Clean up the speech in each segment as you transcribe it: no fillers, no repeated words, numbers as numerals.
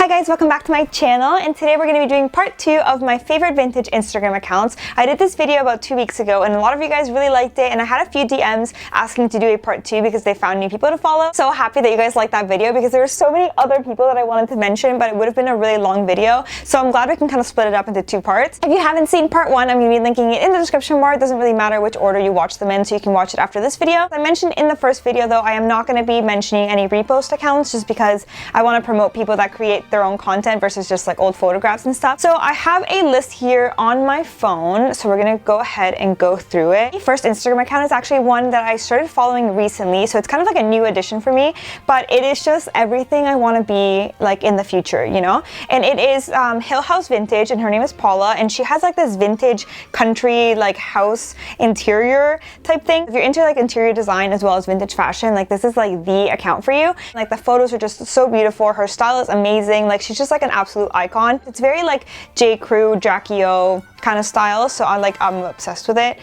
Hi guys, welcome back to my channel, and today we're going to be doing part 2 of my favorite vintage Instagram accounts. I did this video about 2 weeks ago and a lot of you guys really liked it, and I had a few DMs asking to do a part 2 because they found new people to follow. So happy that you guys liked that video because there were so many other people that I wanted to mention, but it would have been a really long video. So I'm glad we can kind of split it up into 2 parts. If you haven't seen part 1, I'm going to be linking it in the description bar. It doesn't really matter which order you watch them in, so you can watch it after this video. As I mentioned in the first video though, I am not going to be mentioning any repost accounts just because I want to promote people that create their own content versus just like old photographs and stuff. So I have a list here on my phone, so we're gonna go ahead and go through it. The first Instagram account is actually one that I started following recently, so it's kind of like a new addition for me, but it is just everything I want to be like in the future, you know? And it is Hillhouse Vintage, and her name is Paula, and she has like this vintage country like house interior type thing. If you're into like interior design as well as vintage fashion, like this is like the account for you. Like the photos are just so beautiful, her style is amazing, like she's just like an absolute icon. It's very like J. Crew, Jackie O kind of style, so I'm obsessed with it.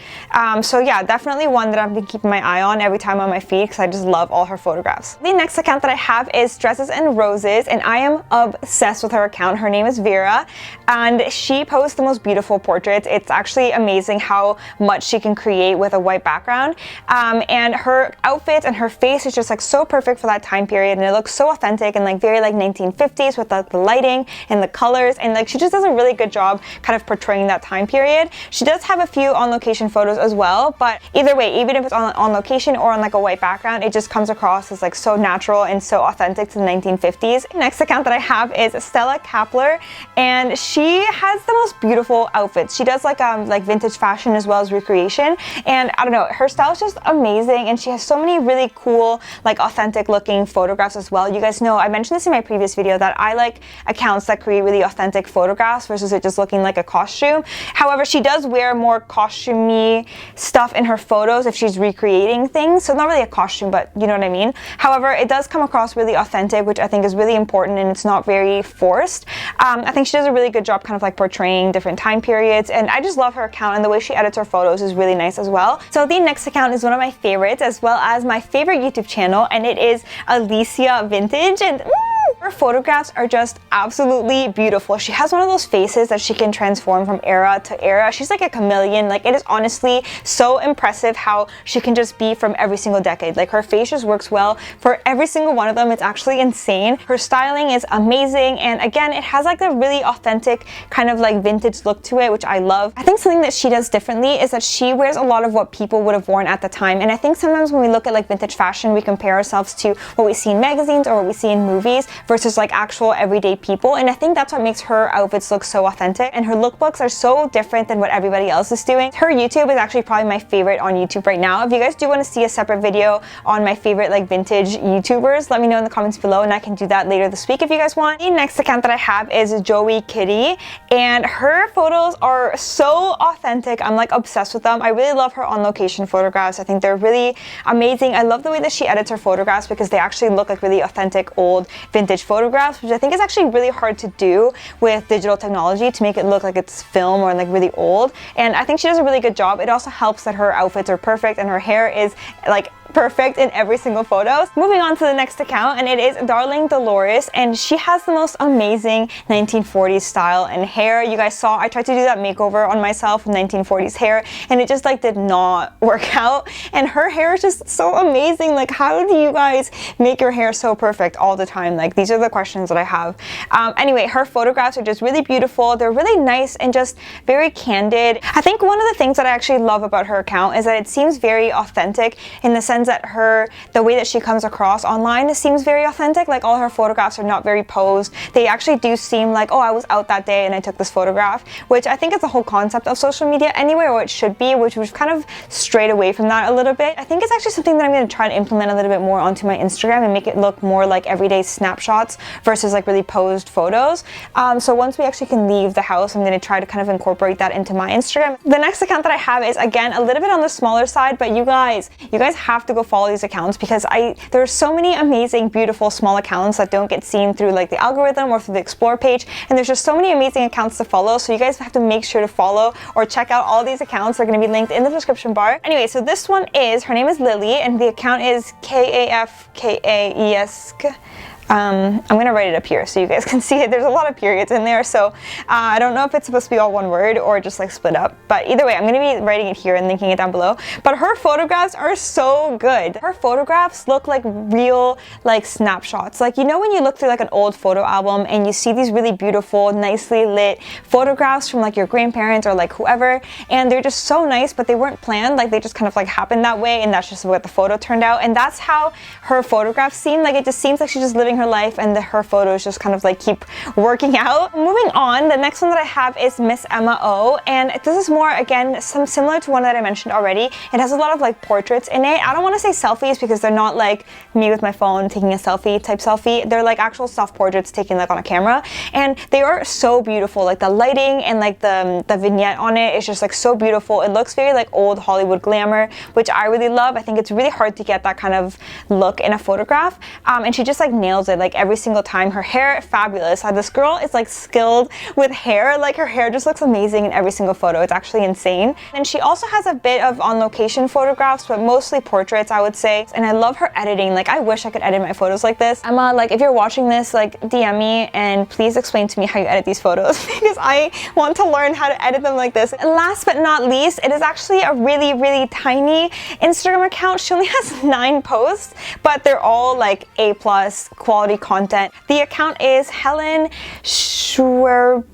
So yeah, definitely one that I've been keeping my eye on every time on my feed because I just love all her photographs. The next account that I have is Dresses and Roses, and I am obsessed with her account. Her name is Vera, and she posts the most beautiful portraits. It's actually amazing how much she can create with a white background, and her outfits and her face is just like so perfect for that time period, and it looks so authentic and like very like 1950s with the lighting and the colors, and like she just does a really good job kind of portraying that time period. She does have a few on location photos as well, but either way, even if it's on location or on like a white background, it just comes across as like so natural and so authentic to the 1950s. The next account that I have is Stella Kapler, and she has the most beautiful outfits. She does like vintage fashion as well as recreation, and I don't know, her style is just amazing, and she has so many really cool like authentic looking photographs as well. You guys know I mentioned this in my previous video that I like accounts that create really authentic photographs versus it just looking like a costume. However, she does wear more costumey stuff in her photos if she's recreating things, so not really a costume, but you know what I mean. However, it does come across really authentic, which I think is really important, and it's not very forced. I think she does a really good job kind of like portraying different time periods, and I just love her account, and the way she edits her photos is really nice as well. So the next account is one of my favorites as well as my favorite YouTube channel, and it is Alicia Vintage, and her photographs are just absolutely beautiful. She has one of those faces that she can transform from era to era. She's like a chameleon. Like, it is honestly so impressive how she can just be from every single decade. Like, her face just works well for every single one of them. It's actually insane. Her styling is amazing, and again, it has like a really authentic kind of like vintage look to it, which I love. I think something that she does differently is that she wears a lot of what people would have worn at the time, and I think sometimes when we look at like vintage fashion, we compare ourselves to what we see in magazines or what we see in movies versus like actual everyday people, and I think that's what makes her outfits look so authentic, and her lookbooks are so different than what everybody else is doing. Her YouTube is actually probably my favorite on YouTube right now. If you guys do want to see a separate video on my favorite like vintage YouTubers, let me know in the comments below, and I can do that later this week if you guys want. The next account that I have is Joie Kitty, and her photos are so authentic. I'm like obsessed with them. I really love her on location photographs. I think they're really amazing. I love the way that she edits her photographs because they actually look like really authentic old vintage photographs, which I think is actually really hard to do with digital technology to make it look like it's film or like really old, and I think she does a really good job. It also helps that her outfits are perfect and her hair is like perfect in every single photo. Moving on to the next account, and it is Darling Dolores, and she has the most amazing 1940s style and hair. You guys saw I tried to do that makeover on myself with 1940s hair, and it just like did not work out, and her hair is just so amazing. Like, how do you guys make your hair so perfect all the time? Like, these are the questions that I have. Anyway, her photographs are just really beautiful. They're really nice and just very candid. I think one of the things that I actually love about her account is that it seems very authentic in the sense that the way that she comes across online, it seems very authentic. Like, all her photographs are not very posed. They actually do seem like, oh, I was out that day and I took this photograph, which I think is the whole concept of social media anyway, or it should be, which we've kind of strayed away from that a little bit. I think it's actually something that I'm going to try to implement a little bit more onto my Instagram and make it look more like everyday snapshots versus like really posed photos. So once we actually can leave the house, I'm going to try to kind of incorporate that into my Instagram. The next account that I have is again a little bit on the smaller side, but you guys have to go follow these accounts because there are so many amazing, beautiful small accounts that don't get seen through like the algorithm or through the explore page, and there's just so many amazing accounts to follow, so you guys have to make sure to follow or check out all these accounts. They're going to be linked in the description bar. Anyway, so this one is, her name is Lily, and the account is Kafkaesk. I'm gonna write it up here so you guys can see it. There's a lot of periods in there, so I don't know if it's supposed to be all one word or just like split up, but either way, I'm gonna be writing it here and linking it down below. But her photographs are so good. Her photographs look like real like snapshots. Like, you know when you look through like an old photo album and you see these really beautiful, nicely lit photographs from like your grandparents or like whoever, and they're just so nice, but they weren't planned, like they just kind of like happened that way, and that's just what the photo turned out. And that's how her photographs seem. Like, it just seems like she's just living her life, and her photos just kind of like keep working out. Moving on, the next one that I have is Miss Emma O, and this is more, again, similar to one that I mentioned already. It has a lot of like portraits in it. I don't want to say selfies because they're not like me with my phone taking a selfie type selfie. They're like actual self portraits taken like on a camera, and they are so beautiful. Like the lighting and like the vignette on it is just like so beautiful. It looks very like old Hollywood glamour, which I really love. I think it's really hard to get that kind of look in a photograph, and she just like nails it like every single time. Her hair, fabulous. This girl is like skilled with hair. Like, her hair just looks amazing in every single photo. It's actually insane. And she also has a bit of on location photographs, but mostly portraits, I would say. And I love her editing. Like, I wish I could edit my photos like this. Emma, like, if you're watching this, like, DM me and please explain to me how you edit these photos because I want to learn how to edit them like this. And last but not least, it is actually a really, really tiny Instagram account. She only has 9 posts, but they're all like A+ quality content. The account is Helen Schwerbina.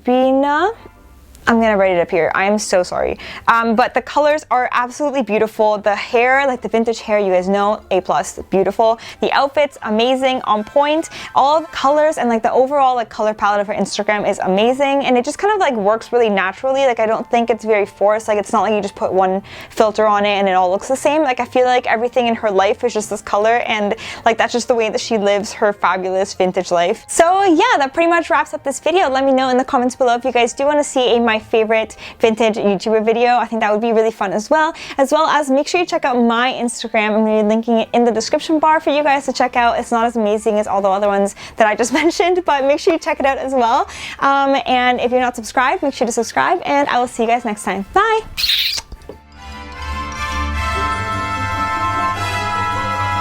I'm gonna write it up here. I am so sorry. But the colors are absolutely beautiful. The hair, like the vintage hair, you guys know, A+, beautiful. The outfits, amazing, on point. All the colors and like the overall like color palette of her Instagram is amazing, and it just kind of like works really naturally. Like, I don't think it's very forced. Like, it's not like you just put one filter on it and it all looks the same. Like, I feel like everything in her life is just this color, and like that's just the way that she lives her fabulous vintage life. So yeah, that pretty much wraps up this video. Let me know in the comments below if you guys do want to see my favorite vintage YouTuber video. I think that would be really fun as well as make sure you check out my Instagram. I'm going to be linking it in the description bar for you guys to check out. It's not as amazing as all the other ones that I just mentioned, but make sure you check it out as well. And if you're not subscribed, make sure to subscribe, and I will see you guys next time. Bye!